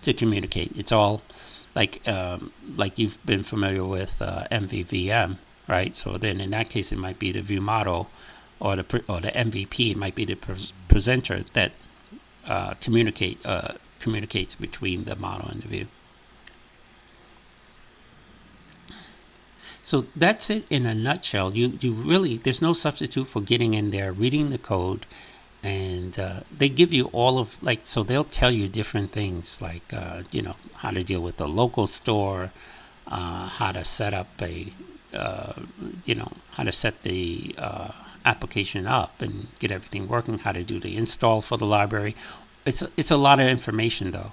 to communicate. It's all like you've been familiar with MVVM, right? So then in that case, it might be the view model or the MVP. It might be the presenter that communicates between the model and the view. So that's it in a nutshell. You really, there's no substitute for getting in there, reading the code, and they give you all of, like, so they'll tell you different things, like how to deal with the local store, how to set up how to set the application up and get everything working, how to do the install for the library. It's a lot of information though.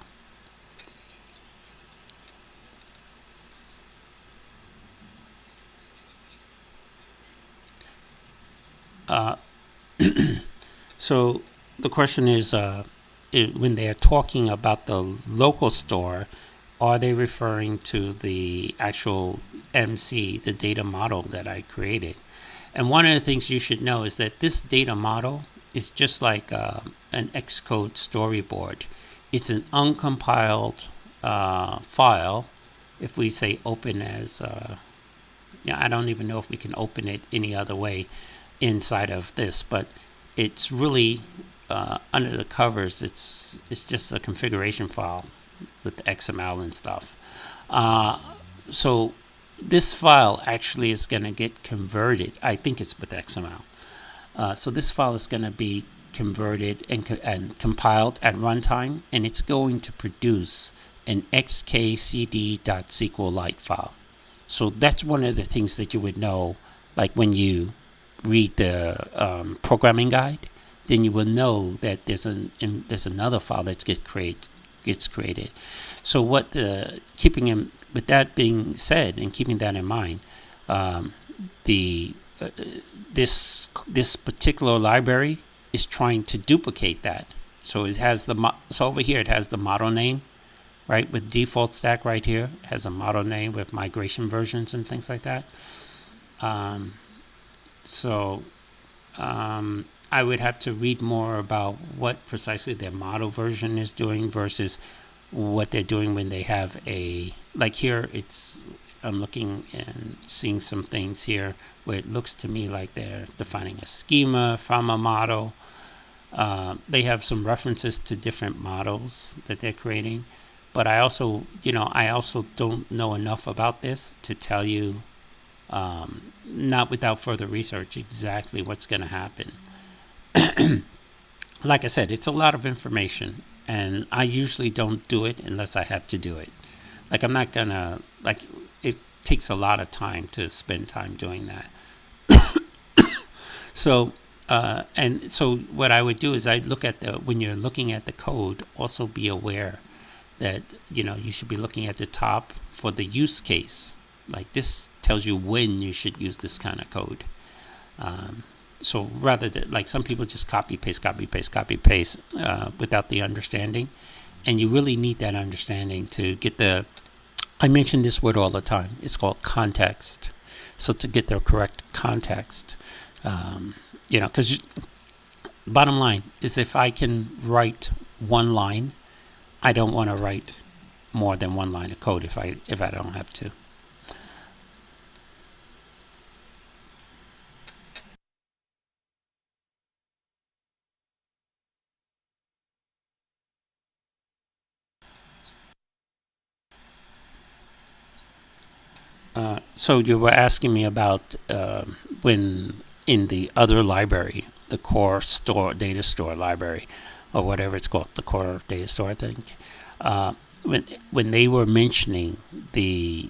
So the question is, when they are talking about the local store, are they referring to the actual MC, the data model that I created? And one of the things you should know is that this data model is just like an Xcode storyboard. It's an uncompiled file. If we say open as, I don't even know if we can open it any other way inside of this, but it's really under the covers. It's just a configuration file with XML and stuff. So this file actually is going to get converted. I think it's with XML. So this file is going to be converted and compiled at runtime, and it's going to produce an xkcd.sqlite file. So that's one of the things that you would know, like when you read the programming guide, then you will know that there's another file that gets created. So what keeping in, with that being said and keeping that in mind, this particular library is trying to duplicate that. So it has so over here it has the model name, right, with default stack right here. It has a model name with migration versions and things like that. I would have to read more about what precisely their model version is doing versus what they're doing when they have like here I'm looking and seeing some things here where it looks to me like they're defining a schema from a model. They have some references to different models that they're creating, but I also don't know enough about this to tell you, not without further research, exactly what's going to happen. Like I said, it's a lot of information, and I usually don't do it unless I have to do it. Like I'm not gonna, like, it takes a lot of time to spend time doing that. So what I would do is I look at when you're looking at the code, also be aware that you should be looking at the top for the use case. Like this tells you when you should use this kind of code. So rather than, like, some people just copy paste without the understanding, and you really need that understanding to get I mention this word all the time. It's called context. So to get the correct context, because bottom line is, if I can write one line, I don't want to write more than one line of code if I don't have to. So you were asking me about when in the other library, the core store, data store library, or whatever it's called, the core data store, I think. When they were mentioning the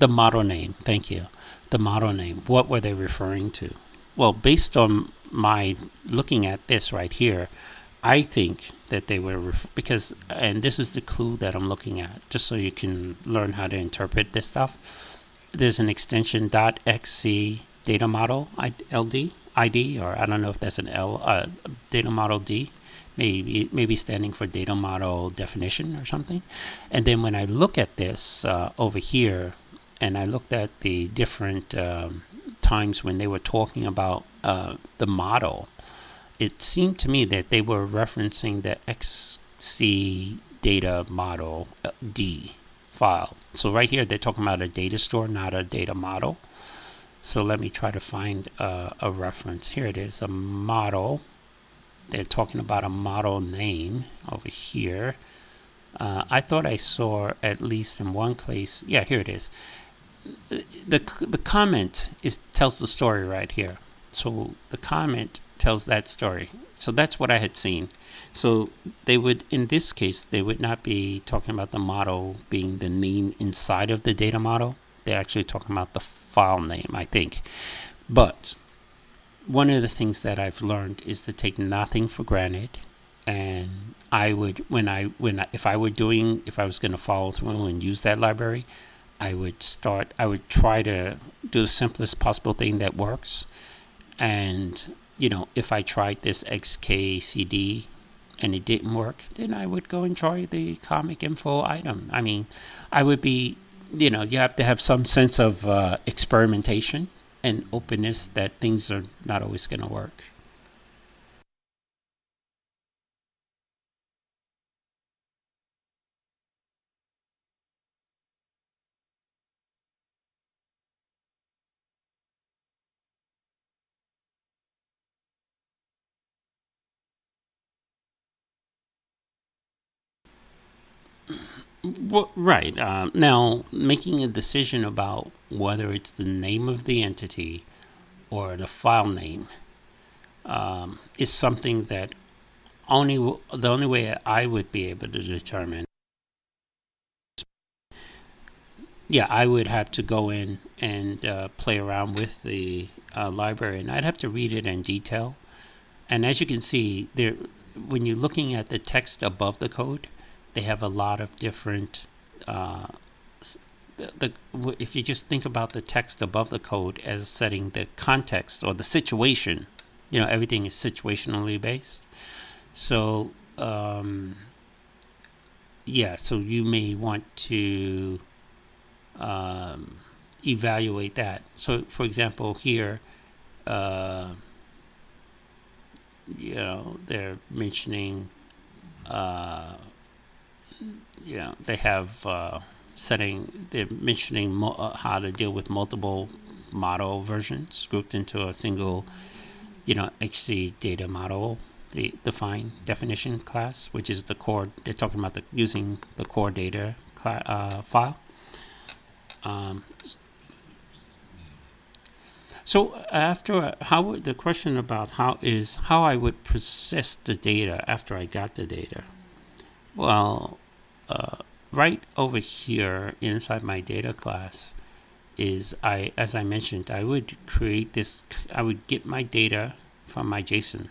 model name, thank you, the model name, what were they referring to? Well, based on my looking at this right here, I think that they were because, and this is the clue that I'm looking at, just so you can learn how to interpret this stuff. There's an extension .xc data model ID, or I don't know if that's an L, data model D, maybe standing for data model definition or something. And then when I look at this over here, and I looked at the different times when they were talking about the model, it seemed to me that they were referencing the XC data model D file. So right here, they're talking about a data store, not a data model. So let me try to find a reference. Here it is, a model. They're talking about a model name over here. I thought I saw at least in one place. Yeah, here it is. The comment tells the story right here. So the comment tells that story. So that's what I had seen. So they would, in this case, they would not be talking about the model being the name inside of the data model. They're actually talking about the file name, I think. But one of the things that I've learned is to take nothing for granted. And I would, if I was going to follow through and use that library, I would try to do the simplest possible thing that works. And, if I tried this XKCD and it didn't work, then I would go and try the comic info item. I mean, I would be, you have to have some sense of experimentation and openness that things are not always going to work. Well, right. Now, making a decision about whether it's the name of the entity or the file name is something that the only way I would be able to determine. Yeah, I would have to go in and play around with the library, and I'd have to read it in detail. And as you can see, there, when you're looking at the text above the code, they have a lot of different. If you just think about the text above the code as setting the context or the situation, everything is situationally based. So yeah, so you may want to evaluate that. So for example, here they're mentioning they have they're mentioning how to deal with multiple model versions grouped into a single XC data model, the define definition class, which is the core. They're talking about using the core data file. So after the question about how I would process the data after I got the data. Well, right over here inside my data class is as I mentioned, I would create this. I would get my data from my JSON,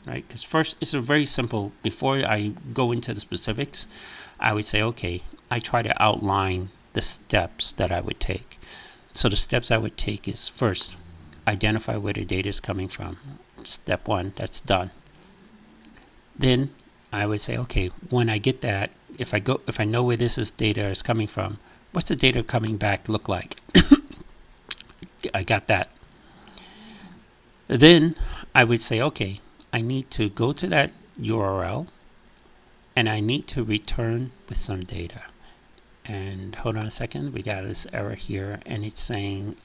right? Because first, it's a very simple. Before I go into the specifics, I would say, okay, I try to outline the steps that I would take. So the steps I would take is first, identify where the data is coming from. Step one, that's done. Then I would say, okay, when I get that, if I know where data is coming from, what's the data coming back look like? I got that. Then I would say, okay, I need to go to that URL and I need to return with some data. And hold on a second, we got this error here, and it's saying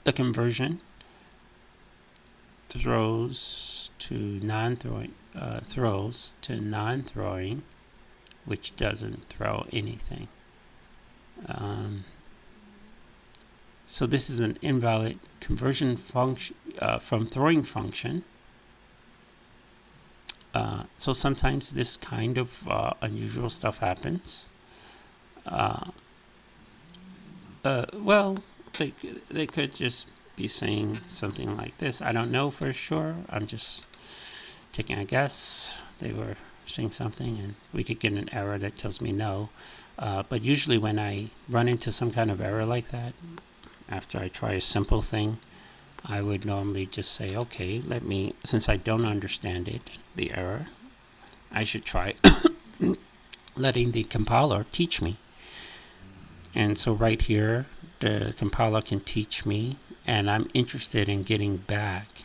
the conversion throws to non-throwing, which doesn't throw anything. So this is an invalid conversion function from throwing function. So sometimes this kind of unusual stuff happens. Well, they could just be saying something like this. I don't know for sure. I'm just taking a guess. They were saying something, and we could get an error that tells me no. But usually when I run into some kind of error like that, after I try a simple thing, I would normally just say, okay, since I don't understand it, the error, I should try letting the compiler teach me. And so right here, the compiler can teach me, and I'm interested in getting back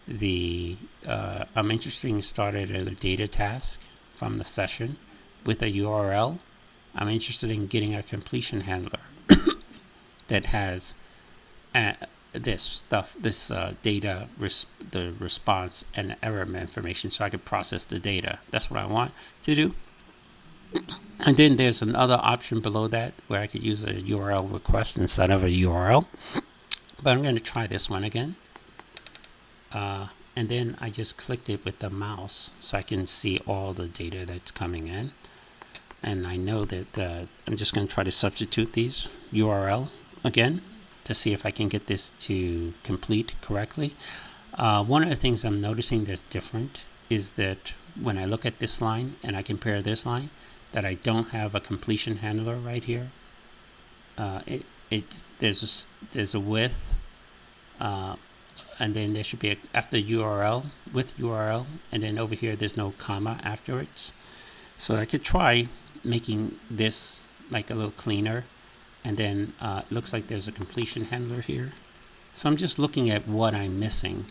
I'm interested in starting a data task from the session with a URL. I'm interested in getting a completion handler that has this stuff, this data, the response and error information, so I could process the data. That's what I want to do. And then there's another option below that where I could use a URL request instead of a URL. But I'm going to try this one again. And then I just clicked it with the mouse so I can see all the data that's coming in. And I know that I'm just going to try to substitute these URL again to see if I can get this to complete correctly. One of the things I'm noticing that's different is that when I look at this line and I compare this line, that I don't have a completion handler right here. There's a with, and then there should be after URL with URL, and then over here there's no comma afterwards. So I could try making this like a little cleaner, and then it looks like there's a completion handler here. So I'm just looking at what I'm missing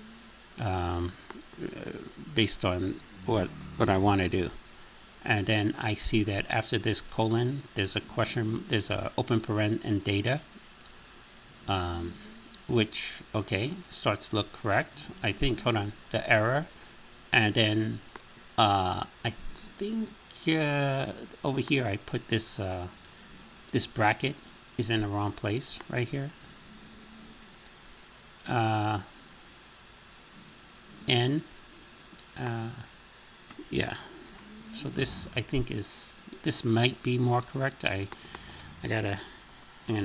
based on what I want to do. And then I see that after this colon, there's a question, there's a open paren and data, which, okay, starts to look correct. I think, hold on, the error. And then I think over here I put this, this bracket is in the wrong place right here. Yeah. So this, I think, this might be more correct. I'm gonna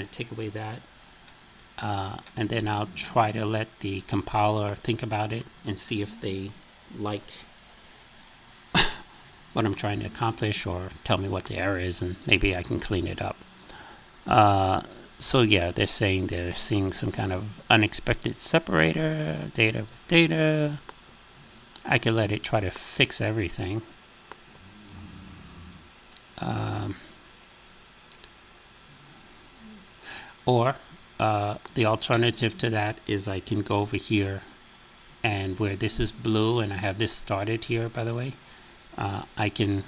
take away that, and then I'll try to let the compiler think about it and see if they like what I'm trying to accomplish, or tell me what the error is, and maybe I can clean it up. So yeah, they're saying they're seeing some kind of unexpected separator, data with data. I could let it try to fix everything. Or the alternative to that is I can go over here, and where this is blue and I have this started here, by the way, I can,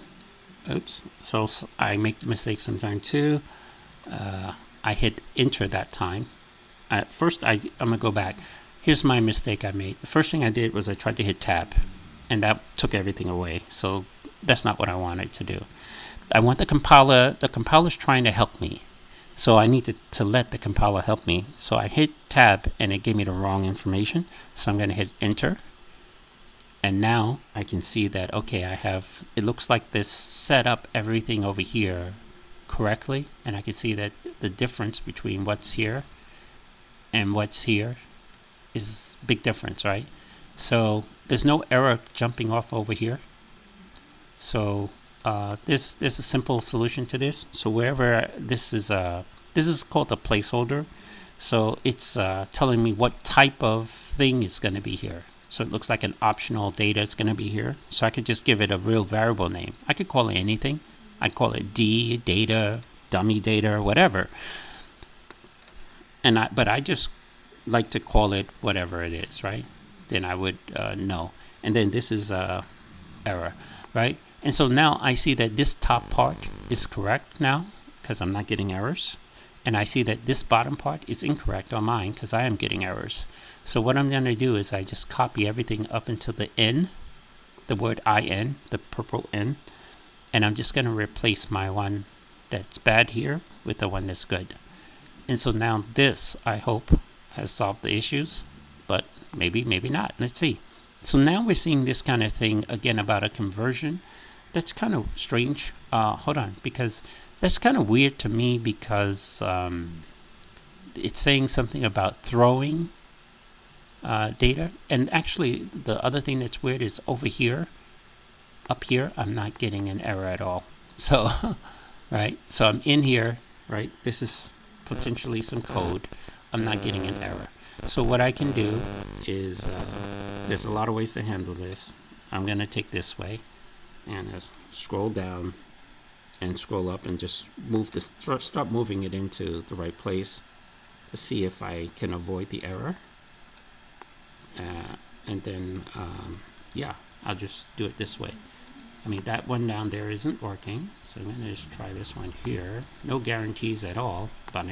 oops, so I make the mistake sometimes too. I hit enter that time. First I'm gonna go back. Here's my mistake I made. The first thing I did was I tried to hit tab, and that took everything away. So that's not what I wanted to do. I want the compiler's trying to help me. So I need to let the compiler help me. So I hit tab and it gave me the wrong information. So I'm going to hit enter. And now I can see that, okay, it looks like this set up everything over here correctly. And I can see that the difference between what's here and what's here is a big difference, right? So there's no error jumping off over here. So there's a simple solution to this. So wherever this is called a placeholder. So it's telling me what type of thing is going to be here. So it looks like an optional data is going to be here. So I could just give it a real variable name. I could call it anything. I'd call it D, data, dummy data, or whatever. But I just like to call it whatever it is, right? Then I would know. And then this is error, right? And so now I see that this top part is correct now because I'm not getting errors. And I see that this bottom part is incorrect on mine because I am getting errors. So what I'm going to do is I just copy everything up until the N, the word IN, the purple N. And I'm just going to replace my one that's bad here with the one that's good. And so now this, I hope, has solved the issues. But maybe, maybe not. Let's see. So now we're seeing this kind of thing again about a conversion. That's kind of strange. Hold on, because that's kind of weird to me because it's saying something about throwing data. And actually, the other thing that's weird is over here, up here, I'm not getting an error at all. So, right, so I'm in here, right? This is potentially some code. I'm not getting an error. So what I can do is, there's a lot of ways to handle this. I'm going to take this way and scroll down and scroll up and just move this, start moving it into the right place to see if I can avoid the error. And then, yeah, I'll just do it this way. I mean, that one down there isn't working, so I'm going to just try this one here. No guarantees at all, but